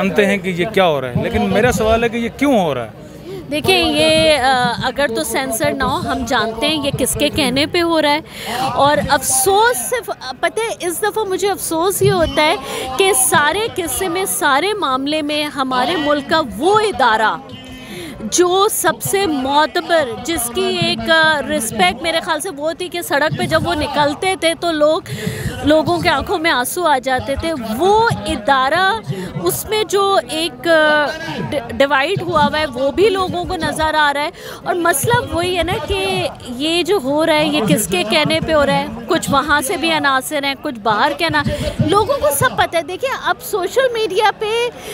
जानते हैं कि ये क्या हो रहा है, लेकिन मेरा सवाल है कि ये क्यों हो रहा है। देखिए ये अगर तो सेंसर ना हो, हम जानते हैं ये किसके कहने पे हो रहा है। और अफसोस सिर्फ पता है, इस दफ़ा मुझे अफसोस ये होता है कि सारे किस्से में, सारे मामले में हमारे मुल्क का वो इदारा जो सबसे मोतबर, जिसकी एक रिस्पेक्ट मेरे ख्याल से वो थी कि सड़क पे जब वो निकलते थे तो लोगों के आंखों में आंसू आ जाते थे, वो इदारा, उसमें जो एक डिवाइड हुआ है वो भी लोगों को नज़र आ रहा है। और मसला वही है ना कि ये जो हो रहा है ये किसके कहने पे हो रहा है। कुछ वहाँ से भी अनासर हैं, कुछ बाहर के ना, लोगों को सब पता है। देखिए अब सोशल मीडिया पे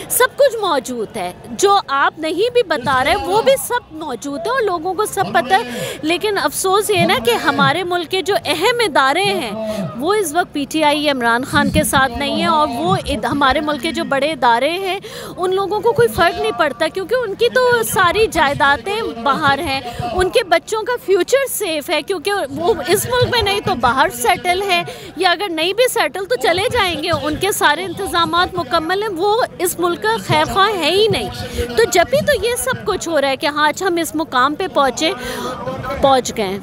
सब कुछ मौजूद है, जो आप नहीं भी बता रहे वो भी सब मौजूद है और लोगों को सब पता है। लेकिन अफसोस ये ना कि हमारे मुल्क के जो अहम इदारे हैं वो इस वक्त पीटीआई या इमरान खान के साथ नहीं है। और वो हमारे मुल्क के जो बड़े इदारे हैं उन लोगों को कोई फ़र्क नहीं पड़ता, क्योंकि उनकी तो सारी जायदादें बाहर हैं, उनके बच्चों का फ्यूचर सेफ़ है, क्योंकि वो इस मुल्क में नहीं तो बाहर सेटल है, या अगर नहीं भी सेटल तो चले जाएंगे, उनके सारे इंतज़ामात मुकम्मल हैं, वो इस मुल्क का खैर ख्वाह है ही नहीं। तो जब भी तो ये सब कुछ हो रहा है कि हाँ अच्छा हम इस मुकाम पे पहुँच गए।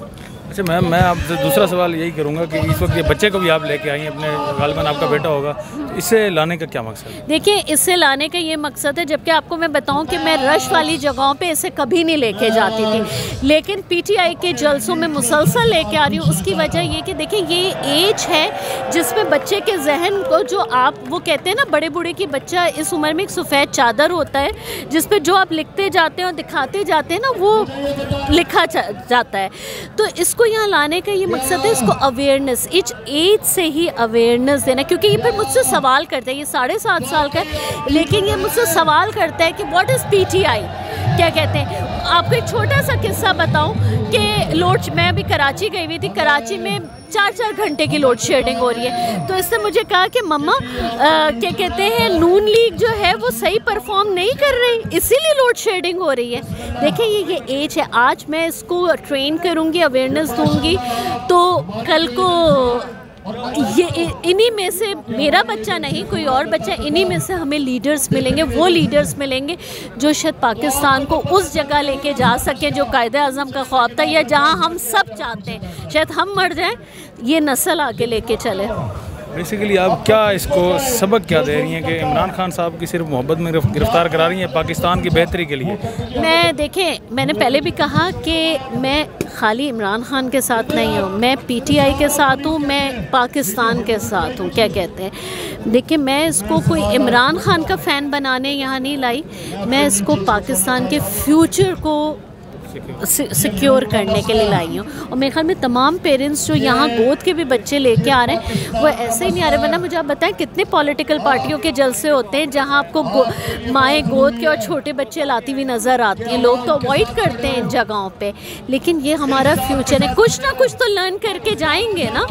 अच्छा मैम, मैं आपसे दूसरा सवाल यही करूंगा कि इस वक्त ये बच्चे को भी आप लेके आई हैं, अपने गालिबन आपका बेटा होगा, तो इससे लाने का क्या मकसद है? देखिए इससे लाने का ये मकसद है, जबकि आपको मैं बताऊं कि मैं रश वाली जगहों पे इसे कभी नहीं लेके जाती थी, लेकिन पीटीआई के जलसों में मुसलसल लेके आ रही हूँ। उसकी वजह ये कि देखिए ये एज है जिसमें बच्चे के जहन को, जो आप वो कहते हैं ना बड़े बूढ़े की बच्चा, इस उम्र में एक सफ़ेद चादर होता है जिस पर जो आप लिखते जाते हैं और दिखाते जाते हैं ना वो लिखा जाता है। तो इसको यहाँ लाने का ये मकसद है, इसको अवेयरनेस, इस एज से ही अवेयरनेस देना। क्योंकि ये फिर मुझसे सवाल करता है, ये 7.5 साल का है, लेकिन ये मुझसे सवाल करता है कि व्हाट इज़ पीटीआई, क्या कहते हैं। आपको एक छोटा सा किस्सा बताऊं कि मैं अभी कराची गई हुई थी, कराची में 4-4 घंटे की लोड शेडिंग हो रही है। तो इसने मुझे कहा कि मम्मा क्या कहते हैं, नून लीग जो है वो सही परफॉर्म नहीं कर रही, इसीलिए लोड शेडिंग हो रही है। देखिए ये एज है, आज मैं इसको ट्रेन करूँगी, अवेयरनेस दूँगी, तो कल को ये इन्हीं में से, मेरा बच्चा नहीं कोई और बच्चा, इन्हीं में से हमें लीडर्स मिलेंगे, वो लीडर्स मिलेंगे जो शायद पाकिस्तान को उस जगह लेके जा सके जो कायदे आज़म का ख्वाब था, या जहां हम सब चाहते हैं। शायद हम मर जाएं, ये नस्ल आगे लेके चले। बेसिकली आप क्या इसको सबक क्या दे रही हैं कि इमरान खान साहब की सिर्फ मोहब्बत में गिरफ्तार करा रही हैं पाकिस्तान की बेहतरी के लिए? मैंने पहले भी कहा कि मैं खाली इमरान खान के साथ नहीं हूँ, मैं पीटीआई के साथ हूँ, मैं पाकिस्तान के साथ हूँ। क्या कहते हैं, देखिए मैं इसको कोई इमरान खान का फ़ैन बनाने यहाँ नहीं लाई, मैं इसको पाकिस्तान के फ्यूचर को सिक्योर करने के लिए लाई हूँ। और मेरे ख्याल में तमाम पेरेंट्स जो यहाँ गोद के भी बच्चे लेके आ रहे हैं वो ऐसे ही नहीं आ रहे। वरना मुझे आप बताएं कितने पॉलिटिकल पार्टियों के जलसे होते हैं जहाँ आपको माएँ गोद के और छोटे बच्चे लाती हुई नज़र आती हैं। लोग तो अवॉइड करते हैं इन जगहों पे, लेकिन ये हमारा फ्यूचर है, कुछ ना कुछ तो लर्न करके जाएंगे ना।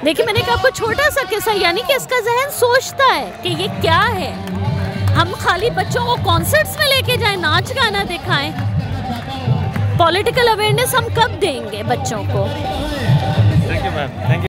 देखिए मैंने कहा आपको छोटा सा किस्सा, यानी कि इसका जहन सोचता है कि ये क्या है। हम खाली बच्चों को कॉन्सर्ट्स में लेके जाएं, नाच गाना दिखाएं, पॉलिटिकल अवेयरनेस हम कब देंगे बच्चों को? Thank you ma'am, thank you.